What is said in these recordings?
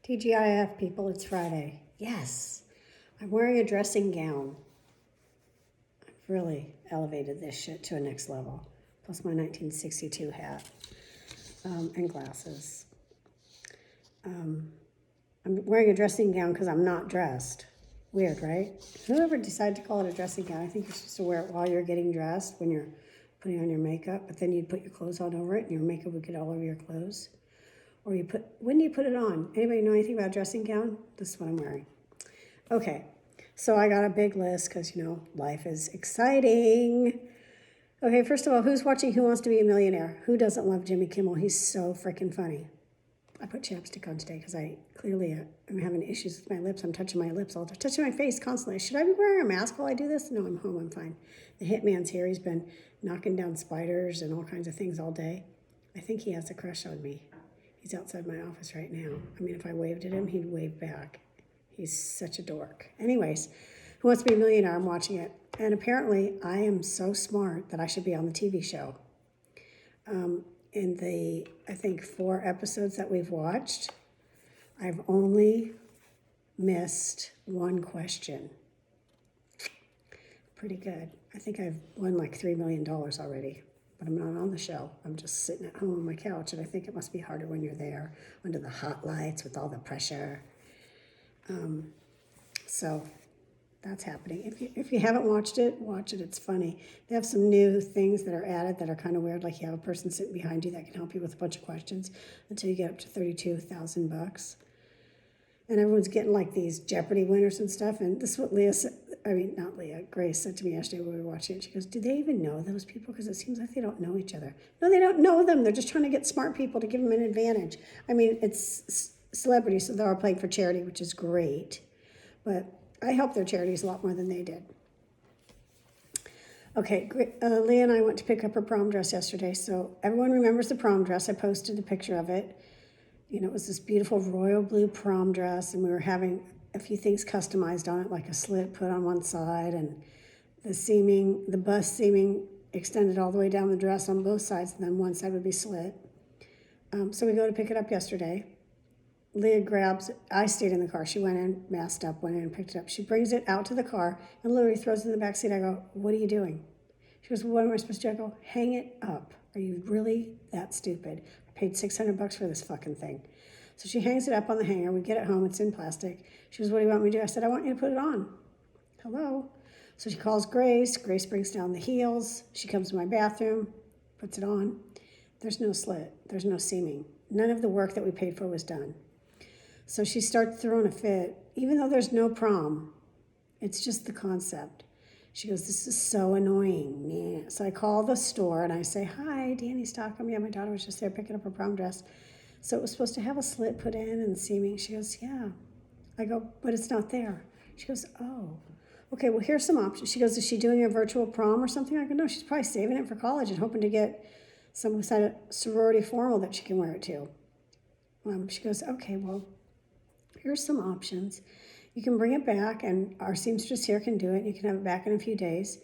TGIF, people, it's Friday. Yes, I'm wearing a dressing gown. I've really elevated this shit to a next level. Plus my 1962 hat and glasses. I'm wearing a dressing gown because I'm not dressed. Weird, right? Whoever decided to call it a dressing gown, I think you're supposed to wear it while you're getting dressed, when you're putting on your makeup, but then you'd put your clothes on over it and your makeup would get all over your clothes. Or when do you put it on? Anybody know anything about dressing gown? This is what I'm wearing. Okay, so I got a big list because, life is exciting. Okay, first of all, who's watching Who Wants to Be a Millionaire? Who doesn't love Jimmy Kimmel? He's so freaking funny. I put chapstick on today because I clearly am having issues with my lips. I'm touching my lips all the time, touching my face constantly. Should I be wearing a mask while I do this? No, I'm home, I'm fine. The hitman's here. He's been knocking down spiders and all kinds of things all day. I think he has a crush on me. He's outside my office right now. I mean, if I waved at him, he'd wave back. He's such a dork. Anyways, Who Wants to Be a Millionaire? I'm watching it. And apparently, I am so smart that I should be on the TV show. In the, I think, 4 episodes that we've watched, I've only missed 1 question. Pretty good. I think I've won like $3 million already. But I'm not on the show. I'm just sitting at home on my couch, and I think it must be harder when you're there under the hot lights with all the pressure. So that's happening. If you haven't watched it, watch it. It's funny. They have some new things that are added that are kind of weird, like you have a person sitting behind you that can help you with a bunch of questions until you get up to $32,000. And everyone's getting like these Jeopardy winners and stuff. And this is what Grace said to me yesterday when we were watching it. She goes, do they even know those people? Because it seems like they don't know each other. No, they don't know them. They're just trying to get smart people to give them an advantage. I mean, it's celebrities, so they're all playing for charity, which is great. But I helped their charities a lot more than they did. Okay, Leah and I went to pick up her prom dress yesterday. So everyone remembers the prom dress. I posted a picture of it. It was this beautiful royal blue prom dress, and we were having a few things customized on it, like a slit put on one side, and the bust seaming extended all the way down the dress on both sides, and then one side would be slit. So we go to pick it up yesterday. Leah I stayed in the car. She went in, masked up, went in and picked it up. She brings it out to the car and literally throws it in the back seat. I go, what are you doing? She goes, well, what am I supposed to do? I go, hang it up. Are you really that stupid? I paid $600 for this fucking thing. So she hangs it up on the hanger. We get it home. It's in plastic. She goes, what do you want me to do? I said, I want you to put it on. Hello? So she calls Grace. Grace brings down the heels. She comes to my bathroom, puts it on. There's no slit. There's no seaming. None of the work that we paid for was done. So she starts throwing a fit, even though there's no prom. It's just the concept. She goes, this is so annoying. Yeah. So I call the store and I say, hi, Danny Stockham. Yeah, my daughter was just there picking up her prom dress. So it was supposed to have a slit put in and seaming. She goes, yeah. I go, but it's not there. She goes, oh. Okay, well, here's some options. She goes, is she doing a virtual prom or something? I go, no, she's probably saving it for college and hoping to get some kind of sorority formal that she can wear it to. She goes, okay, well, here's some options. You can bring it back, and our seamstress here can do it. You can have it back in a few days.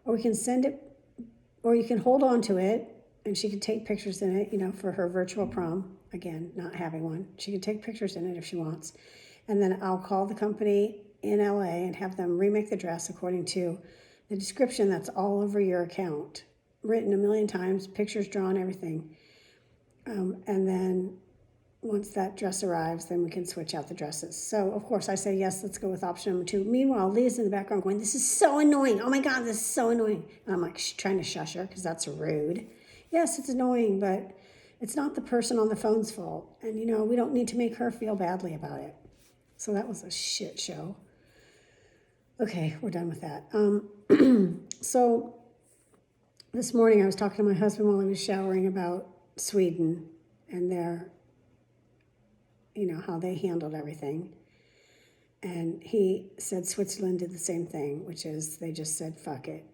Or we can send it, or you can hold on to it, and she can take pictures in it, for her virtual prom. Again, not having one. She can take pictures in it if she wants. And then I'll call the company in LA and have them remake the dress according to the description that's all over your account. Written a million times, pictures drawn, everything. And then once that dress arrives, then we can switch out the dresses. So, of course, I say, yes, let's go with option number 2. Meanwhile, Leah's in the background going, this is so annoying. Oh, my God, this is so annoying. And I'm like trying to shush her because that's rude. Yes, it's annoying, but it's not the person on the phone's fault. And, we don't need to make her feel badly about it. So that was a shit show. Okay, we're done with that. So this morning I was talking to my husband while he was showering about Sweden and their how they handled everything. And he said Switzerland did the same thing, which is they just said, fuck it.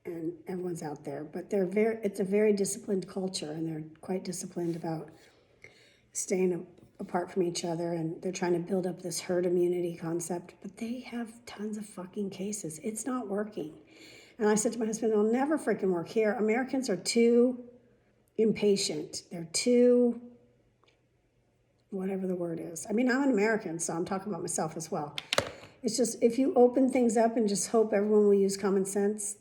And everyone's out there. But it's a very disciplined culture, and they're quite disciplined about staying apart from each other, and they're trying to build up this herd immunity concept. But they have tons of fucking cases. It's not working. And I said to my husband, it'll never freaking work here. Americans are too impatient. They're too whatever the word is. I mean, I'm an American, so I'm talking about myself as well. It's just, if you open things up and just hope everyone will use common sense,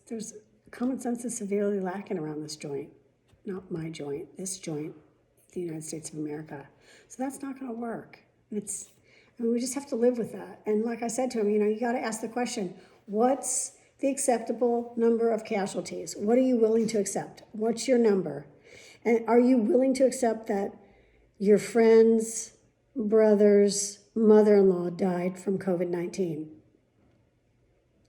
common sense is severely lacking around this joint. Not my joint, this joint, the United States of America. So that's not going to work. We just have to live with that. And like I said to him, you got to ask the question, what's the acceptable number of casualties? What are you willing to accept? What's your number? And are you willing to accept that your friend's brother's mother-in-law died from COVID-19?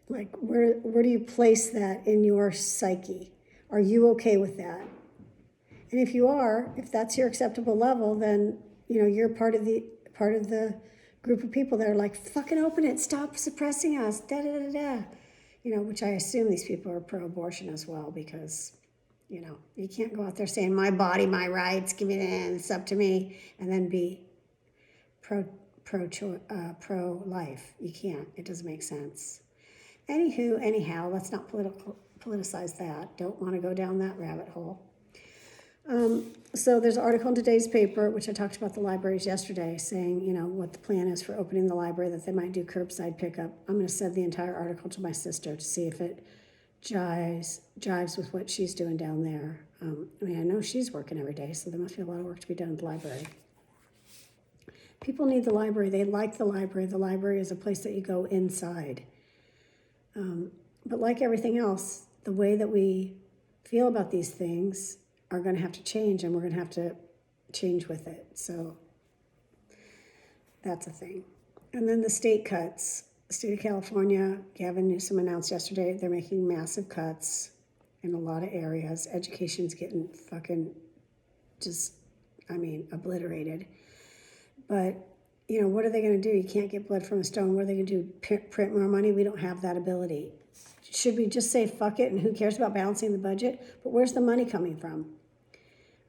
Like, where do you place that in your psyche? Are you okay with that? And if you are, if that's your acceptable level, then you're part of the group of people that are like, fucking open it, stop suppressing us, da da da da. Which I assume these people are pro-abortion as well, because you can't go out there saying my body, my rights, give it in, it's up to me, and then be pro-life. You can't. It doesn't make sense. Anyhow, let's not politicize that. Don't want to go down that rabbit hole. So there's an article in today's paper, which I talked about the libraries yesterday, saying, what the plan is for opening the library, that they might do curbside pickup. I'm going to send the entire article to my sister to see if it jives with what she's doing down there. I know she's working every day, so there must be a lot of work to be done at the library. People need the library. They like the library. The library is a place that you go inside. But like everything else, the way that we feel about these things are going to have to change, and we're going to have to change with it. So that's a thing. And then the state cuts. The state of California, Gavin Newsom announced yesterday, they're making massive cuts in a lot of areas. Education's getting fucking obliterated. But, what are they going to do? You can't get blood from a stone. What are they going to do? Print more money? We don't have that ability. Should we just say fuck it and who cares about balancing the budget? But where's the money coming from?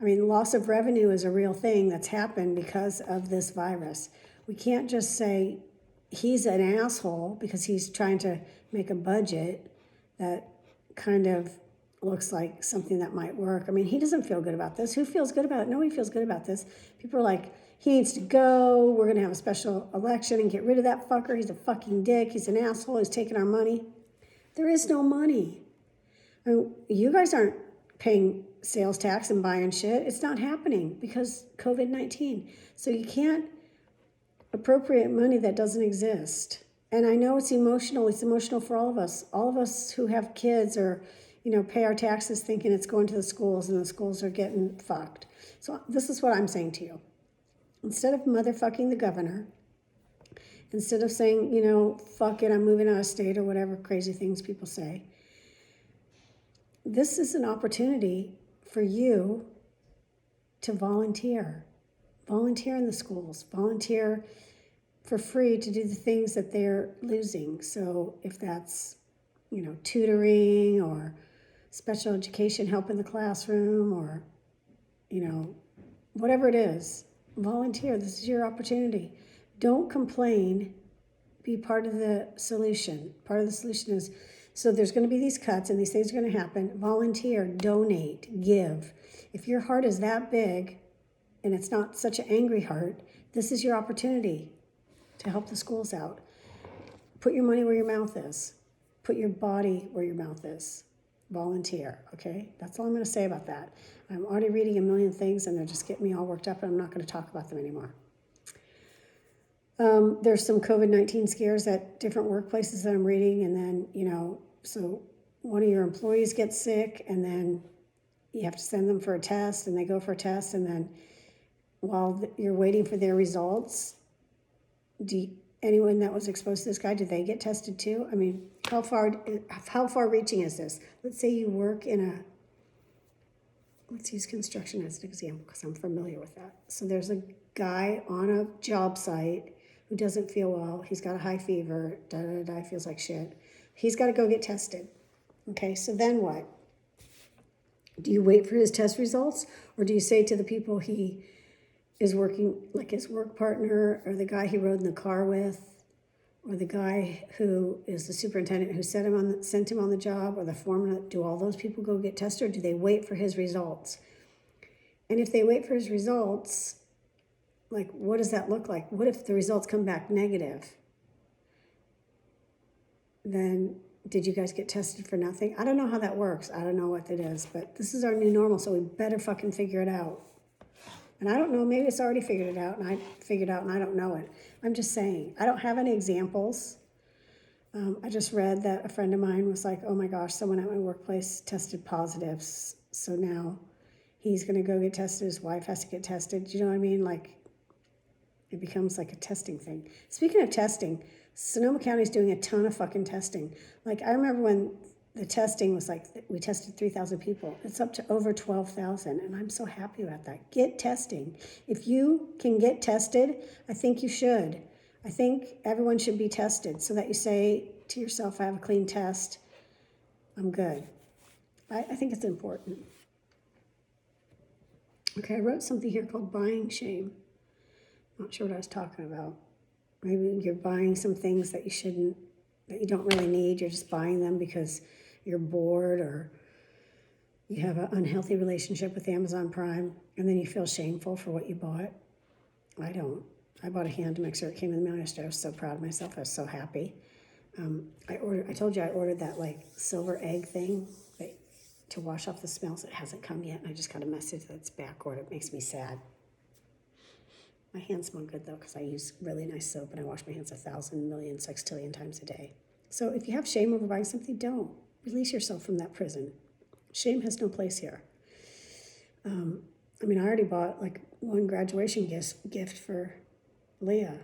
Loss of revenue is a real thing that's happened because of this virus. We can't just say he's an asshole because he's trying to make a budget that kind of looks like something that might work. He doesn't feel good about this. Who feels good about it? Nobody feels good about this. People are like, he needs to go. We're going to have a special election and get rid of that fucker. He's a fucking dick. He's an asshole. He's taking our money. There is no money. You guys aren't paying sales tax and buying shit. It's not happening because COVID-19. So you can't appropriate money that doesn't exist. And I know it's emotional. It's emotional for all of us. All of us who have kids or, pay our taxes thinking it's going to the schools, and the schools are getting fucked. So this is what I'm saying to you. Instead of motherfucking the governor, instead of saying, fuck it, I'm moving out of state or whatever crazy things people say, this is an opportunity for you to volunteer. Volunteer in the schools. Volunteer for free to do the things that they're losing. So if that's, tutoring or special education help in the classroom or, whatever it is, volunteer. This is your opportunity. Don't complain. Be part of the solution. Part of the solution is, so there's going to be these cuts and these things are going to happen. Volunteer, donate, give. If your heart is that big and it's not such an angry heart, this is your opportunity to help the schools out. Put your money where your mouth is. Put your body where your mouth is. Volunteer, okay? That's all I'm going to say about that. I'm already reading a million things and they're just getting me all worked up, and I'm not going to talk about them anymore. There's some COVID-19 scares at different workplaces that I'm reading, and then, so one of your employees gets sick, and then you have to send them for a test, and they go for a test, and then while you're waiting for their results, anyone that was exposed to this guy, did they get tested too? How far reaching is this? Let's say you work let's use construction as an example because I'm familiar with that. So there's a guy on a job site who doesn't feel well. He's got a high fever, feels like shit. He's got to go get tested. Okay, so then what? Do you wait for his test results, or do you say to the people he is working, like his work partner or the guy he rode in the car with, or the guy who is the superintendent who sent him on the job, or the foreman, do all those people go get tested, or do they wait for his results? And if they wait for his results, like, what does that look like? What if the results come back negative? Then did you guys get tested for nothing? I don't know how that works. I don't know what it is, but this is our new normal, so we better fucking figure it out. And I don't know, maybe it's already figured it out, and I figured out and I don't know it. I'm just saying, I don't have any examples. I just read that a friend of mine was like, oh my gosh, someone at my workplace tested positive. So now he's going to go get tested. His wife has to get tested. Do you know what I mean? Like, it becomes like a testing thing. Speaking of testing, Sonoma County's doing a ton of fucking testing. Like, I remember when the testing was like, we tested 3,000 people. It's up to over 12,000, and I'm so happy about that. Get testing. If you can get tested, I think you should. I think everyone should be tested so that you say to yourself, I have a clean test, I'm good. I think it's important. Okay, I wrote something here called buying shame. Not sure what I was talking about. Maybe you're buying some things that you shouldn't, that you don't really need. You're just buying them because you're bored or you have an unhealthy relationship with Amazon Prime, and then you feel shameful for what you bought. I don't. I bought a hand mixer. It came in the mail yesterday. I was so proud of myself. I was so happy. I told you I ordered that like silver egg thing to wash off the smells. It hasn't come yet, and I just got a message that it's back ordered. It makes me sad. My hands smell good though, because I use really nice soap and I wash my hands 1,000 million sextillion times a day. So if you have shame over buying something, don't. Release yourself from that prison. Shame has no place here. I already bought like one graduation gift for Leah.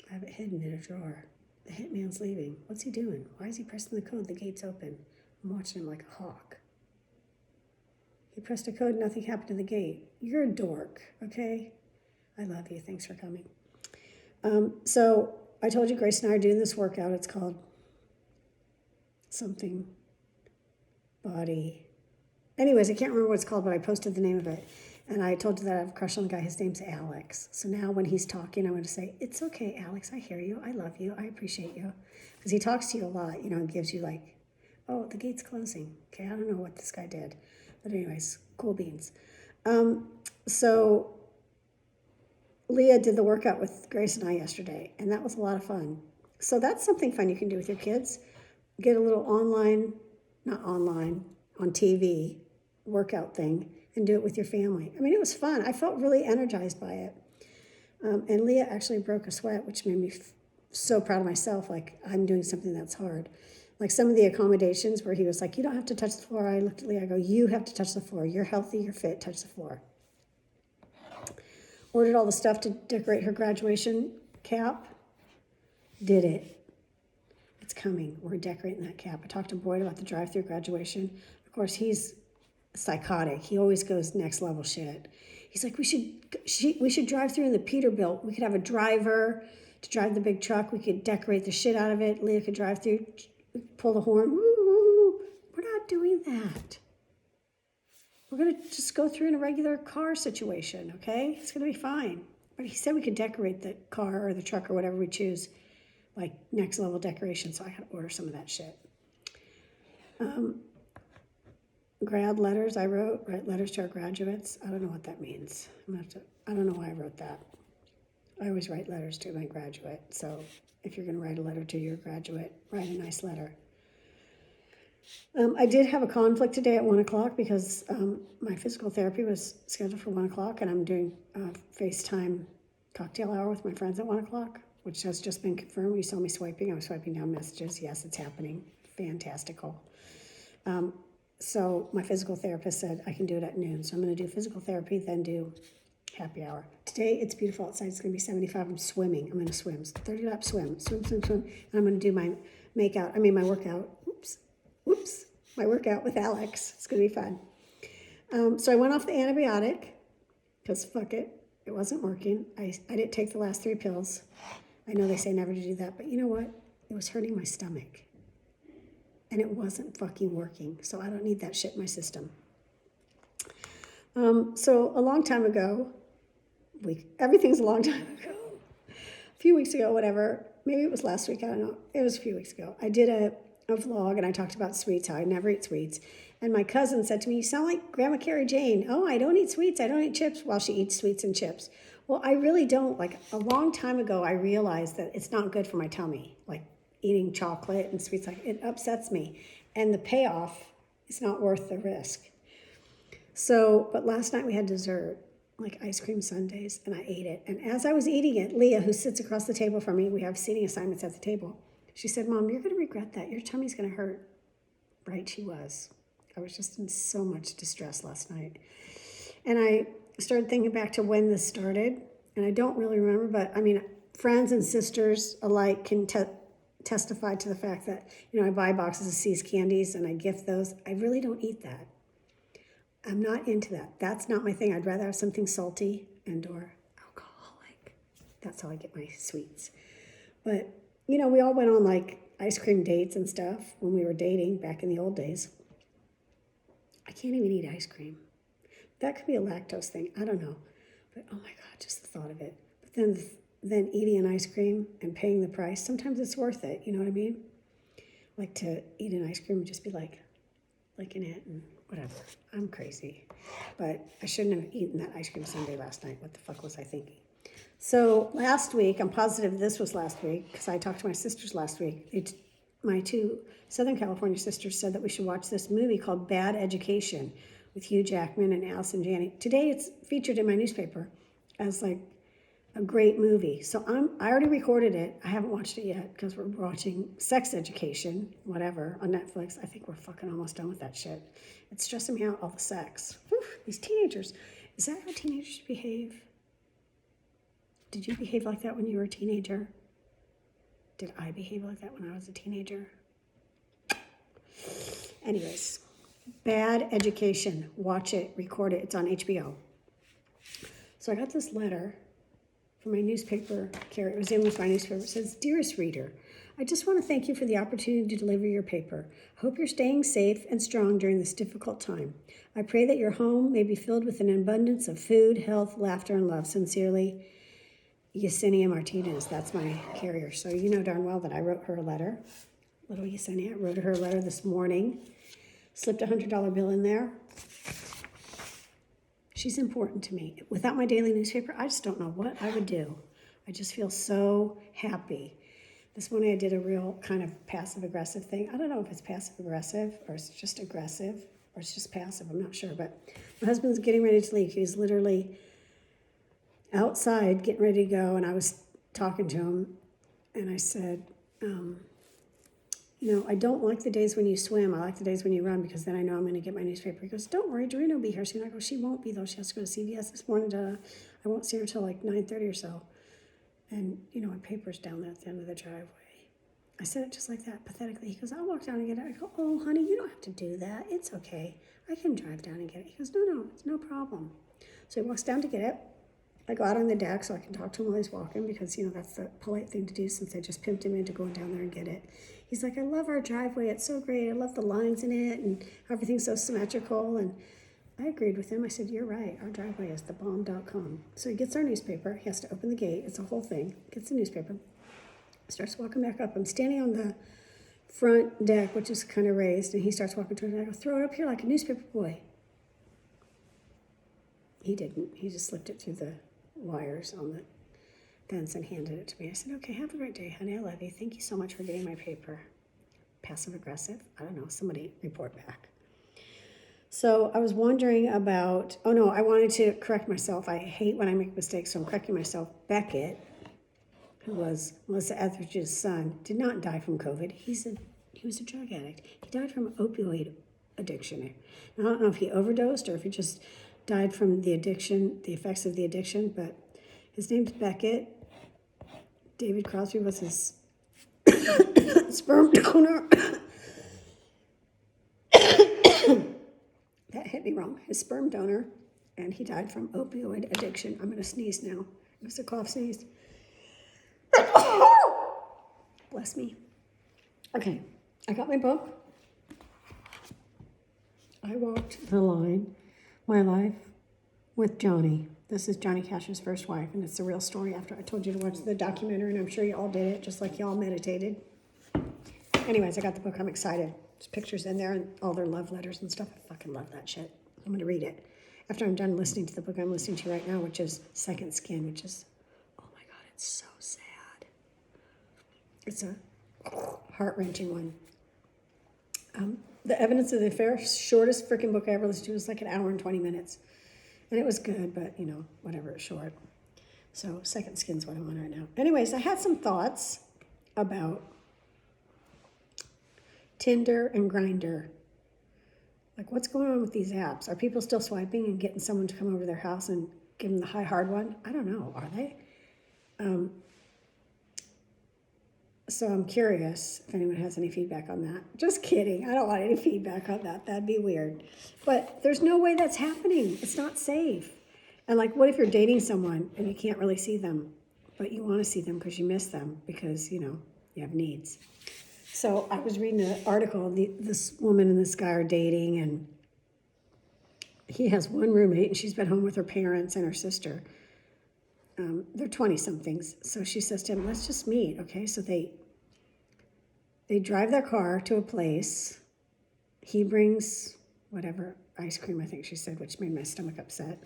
I have it hidden in a drawer. The hitman's leaving. What's he doing? Why is he pressing the code? The gate's open. I'm watching him like a hawk. He pressed a code, nothing happened to the gate. You're a dork, okay? I love you. Thanks for coming. So I told you Grace and I are doing this workout. It's called something body. Anyways, I can't remember what it's called, but I posted the name of it. And I told you that I have a crush on the guy. His name's Alex. So now when he's talking, I'm going to say, it's okay, Alex. I hear you. I love you. I appreciate you. Because he talks to you a lot, and gives you like, oh, the gate's closing. Okay, I don't know what this guy did. But anyways, cool beans. So Leah did the workout with Grace and I yesterday, and that was a lot of fun. So that's something fun you can do with your kids. Get a little on TV workout thing and do it with your family. It was fun. I felt really energized by it. And Leah actually broke a sweat, which made me so proud of myself, like I'm doing something that's hard. Like some of the accommodations where he was like, you don't have to touch the floor. I looked at Leah, I go, you have to touch the floor. You're healthy, you're fit, touch the floor. Ordered all the stuff to decorate her graduation cap. Did it. It's coming. We're decorating that cap. I talked to Boyd about the drive-through graduation. Of course, he's psychotic. He always goes next level shit. He's like, we should drive through in the Peterbilt. We could have a driver to drive the big truck. We could decorate the shit out of it. Leah could drive through, pull the horn. Woo! We're not doing that. We're going to just go through in a regular car situation, okay? It's going to be fine. But he said we could decorate the car or the truck or whatever we choose, like next level decoration, so I got to order some of that shit. Grad letters I write letters to our graduates. I don't know what that means. I don't know why I wrote that. I always write letters to my graduate, so if you're going to write a letter to your graduate, write a nice letter. I did have a conflict today at 1 o'clock because my physical therapy was scheduled for 1 o'clock, and I'm doing a FaceTime cocktail hour with my friends at 1 o'clock, which has just been confirmed. You saw me swiping. I was swiping down messages. Yes, it's happening. Fantastical. So my physical therapist said I can do it at noon. So I'm going to do physical therapy, then do happy hour. Today, it's beautiful outside. It's going to be 75. I'm swimming. I'm going to swim. 30-lap swim. Swim. And I'm going to do my workout. My workout with Alex. It's going to be fun. So I went off the antibiotic because fuck it. It wasn't working. I didn't take the last 3 pills. I know they say never to do that, but you know what? It was hurting my stomach. And it wasn't fucking working. So I don't need that shit in my system. So a long time ago, everything's a long time ago. A few weeks ago, whatever. Maybe it was last week. I don't know. It was a few weeks ago. I did a vlog and I talked about sweets, how I never eat sweets. And my cousin said to me, you sound like Grandma Carrie Jane. Oh, I don't eat sweets. I don't eat chips. While she eats sweets and chips. Well, I really don't. Like a long time ago, I realized that it's not good for my tummy. Like eating chocolate and sweets, like it upsets me. And the payoff is not worth the risk. So, but last night we had dessert, like ice cream sundaes, and I ate it. And as I was eating it, Leah, who sits across the table from me, we have seating assignments at the table, she said, Mom, you're going to regret that. Your tummy's going to hurt. Right, she was. I was just in so much distress last night. And I started thinking back to when this started, and I don't really remember, but I mean, friends and sisters alike can testify to the fact that, I buy boxes of See's candies and I gift those. I really don't eat that. I'm not into that. That's not my thing. I'd rather have something salty and or alcoholic. That's how I get my sweets. But, we all went on like ice cream dates and stuff when we were dating back in the old days. I can't even eat ice cream. That could be a lactose thing. I don't know. But oh my God, just the thought of it. But then eating an ice cream and paying the price, sometimes it's worth it. You know what I mean? Like to eat an ice cream and just be like licking it and whatever. I'm crazy. But I shouldn't have eaten that ice cream sundae last night. What the fuck was I thinking? So last week, I'm positive this was last week because I talked to my sisters last week. My two Southern California sisters said that we should watch this movie called Bad Education with Hugh Jackman and Allison Janney. Today it's featured in my newspaper as like a great movie. So I already recorded it. I haven't watched it yet because we're watching Sex Education, whatever, on Netflix. I think we're fucking almost done with that shit. It's stressing me out, all the sex. Whew, these teenagers. Is that how teenagers behave? Did you behave like that when you were a teenager? Did I behave like that when I was a teenager? Anyways, Bad Education. Watch it, record it. It's on HBO. So I got this letter from my newspaper carrier. It was in with my newspaper. It says, Dearest reader, I just want to thank you for the opportunity to deliver your paper. I hope you're staying safe and strong during this difficult time. I pray that your home may be filled with an abundance of food, health, laughter, and love. Sincerely, Yesenia Martinez. That's my carrier. So you know darn well that I wrote her a letter. Little Yesenia. I wrote her a letter this morning. Slipped a $100 bill in there. She's important to me. Without my daily newspaper, I just don't know what I would do. I just feel so happy. This morning I did a real kind of passive-aggressive thing. I don't know if it's passive-aggressive or it's just aggressive or it's just passive. I'm not sure. But my husband's getting ready to leave. He's literally outside getting ready to go, and I was talking to him, and I said, I don't like the days when you swim. I like the days when you run because then I know I'm going to get my newspaper. He goes, don't worry, Doreen will be here soon. I go, she won't be, though. She has to go to CVS this morning. I won't see her until like 9:30 or so. And, my paper's down there at the end of the driveway. I said it just like that, pathetically. He goes, I'll walk down and get it. I go, oh, honey, you don't have to do that. It's okay. I can drive down and get it. He goes, no, it's no problem. So he walks down to get it. I go out on the deck so I can talk to him while he's walking because, that's the polite thing to do since I just pimped him into going down there and get it. He's like, I love our driveway. It's so great. I love the lines in it and everything's so symmetrical. And I agreed with him. I said, you're right. Our driveway is thebomb.com. So he gets our newspaper. He has to open the gate. It's a whole thing. Gets the newspaper. Starts walking back up. I'm standing on the front deck, which is kind of raised, and he starts walking towards me. I go, throw it up here like a newspaper boy. He didn't. He just slipped it through the wires on the fence and handed it to me. I said, okay, have a great day, honey. I love you. Thank you so much for getting my paper. Passive aggressive? I don't know. Somebody report back. So I was wondering about, I wanted to correct myself. I hate when I make mistakes, so I'm correcting myself. Beckett, who was Melissa Etheridge's son, did not die from COVID. He was a drug addict. He died from opioid addiction. Now, I don't know if he overdosed or if he just died from the addiction, the effects of the addiction, but his name's Beckett. David Crosby was his sperm donor. That hit me wrong. His sperm donor, and he died from opioid addiction. I'm going to sneeze now. It was a cough sneeze. Bless me. Okay, I got my book. I walked the line, my life with Johnny. This is Johnny Cash's first wife, and it's a real story after I told you to watch the documentary, and I'm sure you all did it, just like you all meditated. Anyways, I got the book. I'm excited. There's pictures in there and all their love letters and stuff. I fucking love that shit. I'm going to read it. After I'm done listening to the book I'm listening to right now, which is Second Skin, which is, oh my God, it's so sad. It's a heart-wrenching one. The Evidence of the Affair, shortest freaking book I ever listened to, was like an hour and 20 minutes. And it was good, but, whatever, it's short. So Second Skin's what I'm on right now. Anyways, I had some thoughts about Tinder and Grindr. Like, what's going on with these apps? Are people still swiping and getting someone to come over to their house and give them the high hard one? I don't know. Are they? So I'm curious if anyone has any feedback on that. Just kidding. I don't want any feedback on that. That'd be weird. But there's no way that's happening. It's not safe. And like, what if you're dating someone and you can't really see them, but you want to see them because you miss them because, you have needs. So I was reading an article. This woman and this guy are dating, and he has one roommate, and she's been home with her parents and her sister. They're 20-somethings. So she says to him, let's just meet, okay? So they drive their car to a place. He brings whatever, ice cream, I think she said, which made my stomach upset.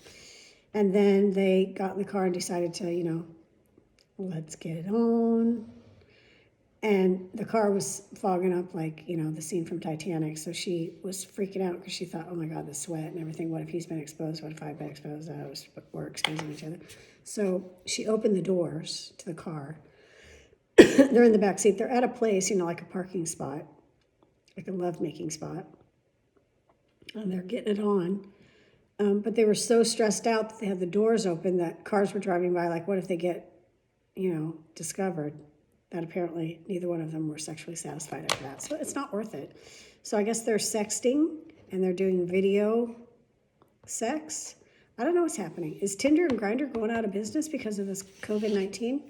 And then they got in the car and decided to, let's get it on. And the car was fogging up like, the scene from Titanic. So she was freaking out because she thought, oh my God, the sweat and everything. What if he's been exposed? What if I've been exposed? We're exposing each other. So she opened the doors to the car. They're in the back seat. They're at a place, like a parking spot, like a lovemaking spot. And they're getting it on. But they were so stressed out that they had the doors open that cars were driving by. Like, what if they get, discovered? That apparently neither one of them were sexually satisfied after that. So it's not worth it. So I guess they're sexting and they're doing video sex. I don't know what's happening. Is Tinder and Grindr going out of business because of this COVID-19?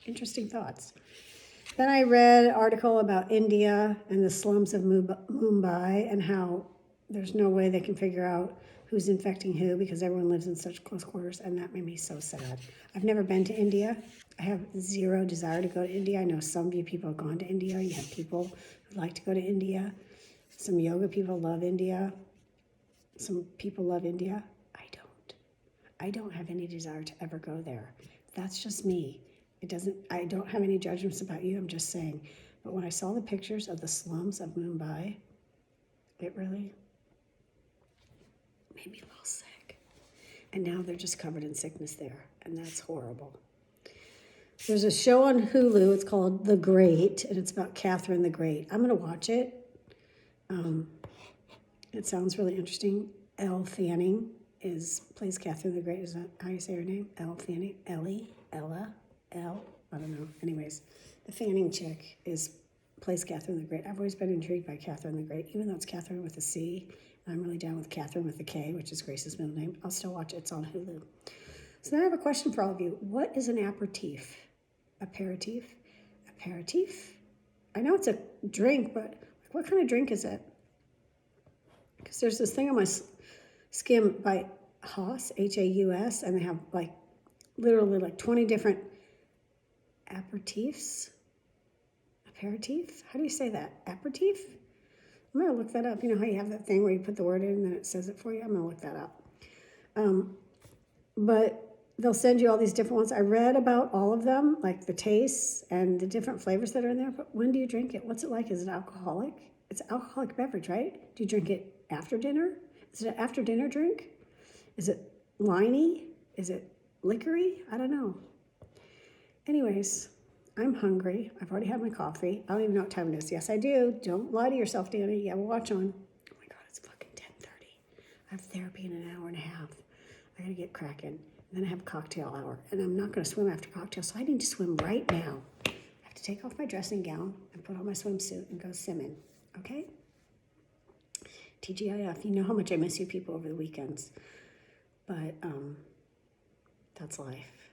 Interesting thoughts. Then I read an article about India and the slums of Mumbai and how there's no way they can figure out who's infecting who because everyone lives in such close quarters, and that made me so sad. I've never been to India. I have zero desire to go to India. I know some of you people have gone to India. You have people who like to go to India. Some yoga people love India. Some people love India. I don't have any desire to ever go there. That's just me. I don't have any judgments about you. I'm just saying. But when I saw the pictures of the slums of Mumbai, it really made me a little sick. And now they're just covered in sickness there. And that's horrible. There's a show on Hulu. It's called The Great, and it's about Catherine the Great. I'm going to watch it. It sounds really interesting. Elle Fanning plays Catherine the Great. Is that how you say her name? Elle Fanning? Ella? I don't know. Anyways, the Fanning chick plays Catherine the Great. I've always been intrigued by Catherine the Great, even though it's Catherine with a C. I'm really down with Catherine with a K, which is Grace's middle name. I'll still watch it. It's on Hulu. So now I have a question for all of you. What is an aperitif? Aperitif? I know it's a drink, but what kind of drink is it? Because there's this thing on my skim by Haus, Haus, and they have literally 20 different aperitifs. Aperitif? How do you say that? Aperitif? I'm going to look that up. You know how you have that thing where you put the word in and then it says it for you? I'm going to look that up. But they'll send you all these different ones. I read about all of them, like the tastes and the different flavors that are in there. But when do you drink it? What's it like? Is it alcoholic? It's an alcoholic beverage, right? Do you drink it after dinner? Is it an after dinner drink? Is it winey? Is it liquory? I don't know. Anyways, I'm hungry. I've already had my coffee. I don't even know what time it is. Yes, I do. Don't lie to yourself, Danny. You have a watch on. Oh my God, it's fucking 10:30. I have therapy in an hour and a half. I gotta get cracking. And then I have a cocktail hour. And I'm not gonna swim after cocktail, so I need to swim right now. I have to take off my dressing gown and put on my swimsuit and go swimming. Okay? TGIF, you know how much I miss you people over the weekends. But that's life.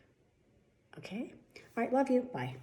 Okay? All right, love you. Bye.